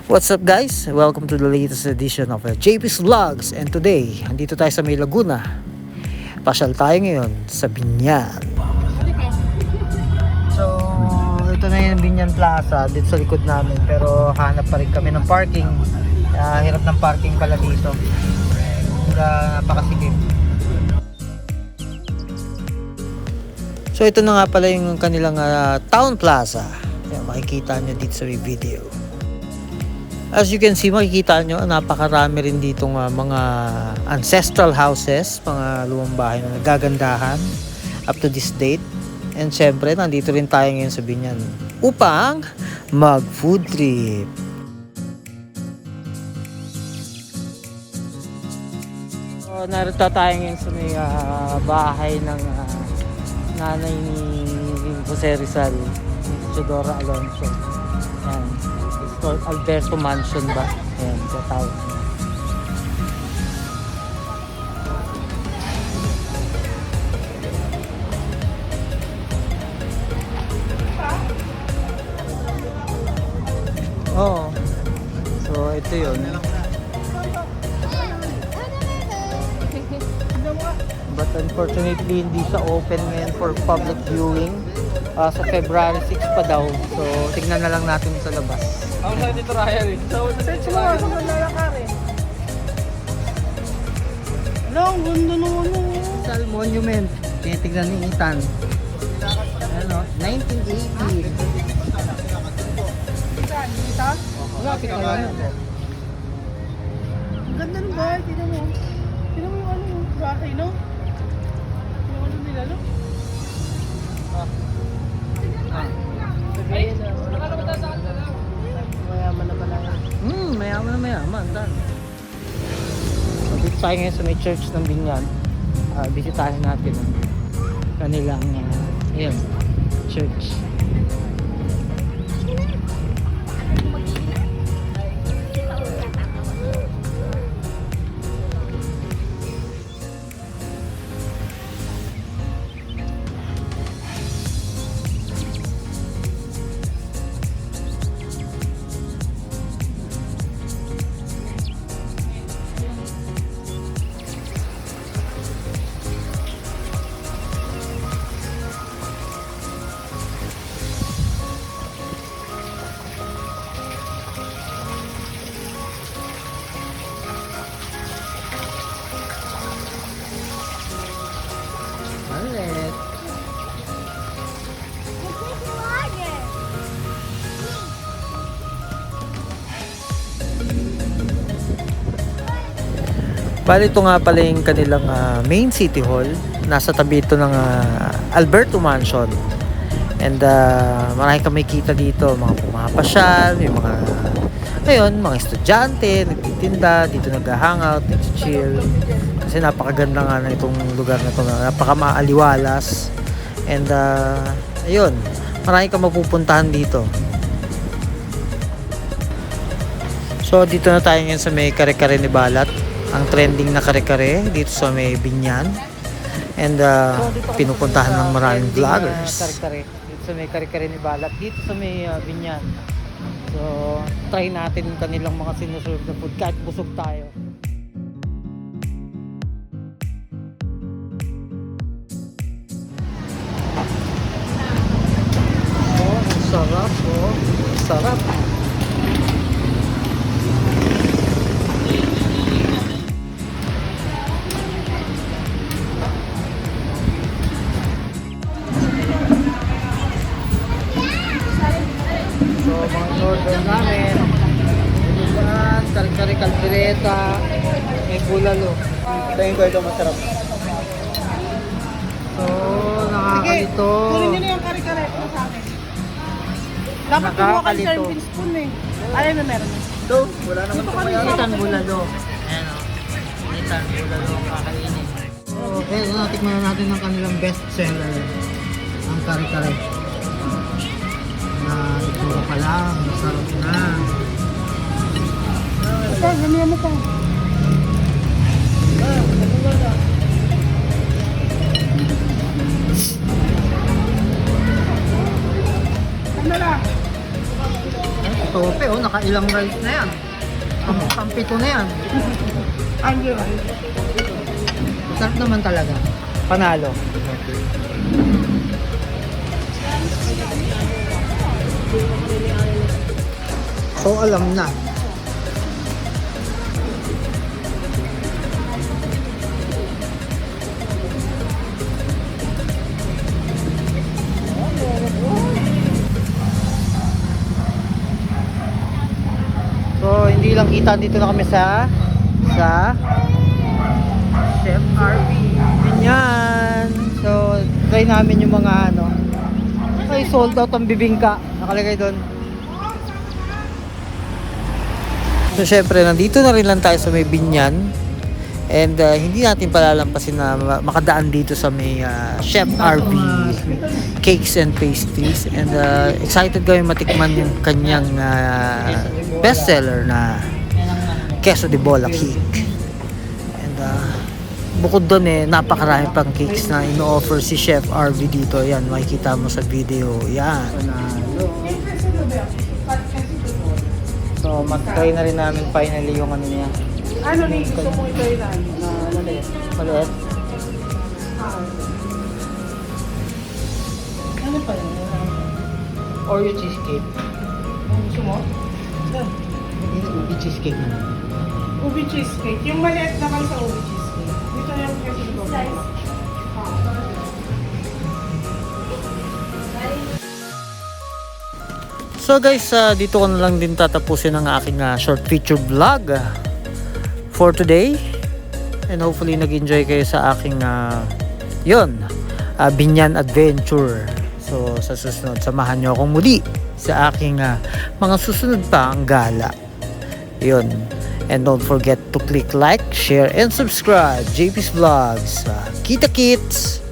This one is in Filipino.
What's up guys? Welcome to the latest edition of JP's Vlogs. And today, andito tayo sa May Laguna. Pasyal tayo ngayon sa Binyan. So, ito na yung Binyan Plaza dito sa likod namin. Pero hanap pa rin kami ng parking. Hirap ng parking pala dito. Napakasikip. So, ito na nga pala yung kanilang Town Plaza. Yan, makikita nyo dito sa video. As you can see, makikita nyo, napakarami rin ditong mga ancestral houses, mga lumang bahay na nagagandahan up to this date. And syempre, nandito rin tayo ngayon sa Binyan upang mag-food trip. So, narito tayo ngayon sa may bahay ng nanay ni Jose Rizal, Teodora Alonso. Yan. Called Alberto Mansion ba? Ayan, sa tawag. Oo. So, ito yun. But unfortunately, hindi siya open ngayon for public viewing. Sa February 6 pa daw. So, tignan na lang natin sa labas. Ako sa dito Ryan eh. So, search mo ako sa lalakarin. Ano, ang ganda nung ano. Rizal Monument. Tinitignan ni Ethan. Ano, 1980. Kita? Malapit na lang. Ang ganda ng bahay, tignan mo. Tignan mo yung ano, yung bahay, no? Yung ano nila, no? Ay, nakakabata sa akin na. Mayaman na pala. Mayaman na mayaman. Dan. So, dito tayo ngayon sa may church ng Binyan. Bisitahin natin ang kanilang church. Alright. Bali, ito nga pala yung kanilang main city hall. Nasa tabi ito ng Alberto Mansion. And marami kami kita dito, mga pumapasyal, yung mga mga estudyante, nagtitinda, dito nag-hangout, nag-chill. Kasi napakaganda nga na itong lugar na ito, napaka-maaliwalas. And ayun, marami kang mapupuntahan dito. So dito na tayo ngayon sa may kare-kare ni Balat. Ang trending na kare-kare dito sa may Binyan. And pinupuntahan ng maraming vloggers. Kare-kare. Dito sa may kare-kare ni Balat. Dito sa may Binyan. So, try natin yung kanilang mga sinuserve na food kahit busog tayo. Oh, ang sarap oh. Sarap. Mga order namin, inuman, kare-kare kaldereta, may bulalo. Tingin ko ito masarap. So, nakakalito. Kunin nyo na yung kare-kare ito sa akin. Dapat kumuha ka serving spoon eh. Alam mo meron. Ito, wala naman ito kaya. Nitan bulalo. Ayan o. Nitan bulalo ang kakainin. So, natikman na natin ang kanilang best seller. Ang kare-kare. Na itsura pa lang, masarap na. Ito, gamihan mo pa. Tope, oh, nakailang rice na yan. Pampito na yan. Ano? Sarap naman talaga. Panalo. So, alam na. So, hindi lang kita, dito na kami sa Chef RV. Ganyan. So, try namin yung mga ano. Ay, sold out ang bibingka. Nakalagay doon. So, syempre, nandito na rin lang tayo sa may Binyan. And hindi natin palalampasin na makadaan dito sa may Chef RV Cakes and Pastries. And excited kami matikman yung kanyang bestseller na Queso de Bola Cake. And bukod doon napakarami pang cakes na ino-offer si Chef RV dito. Yan, makikita mo sa video. Yan. So, mag-try na rin namin finally yung ano niya. Ano ni gusto mo ito yun? Maliit. Maliit? Ano pa yun? Oreo cheesecake. Gusto mo? Hindi na ubi cheesecake na. Ubi cheesecake. Yung maliit naman sa ubi cheesecake. Dito yung kasi ito. So guys, dito ko na lang din tatapusin ang aking short feature vlog for today. And hopefully nag-enjoy kayo sa aking Binyan Adventure. So sa susunod, samahan nyo akong muli sa aking mga susunod pa ang gala. Yun. And don't forget to click like, share, and subscribe. JP's Vlogs. Kita kits!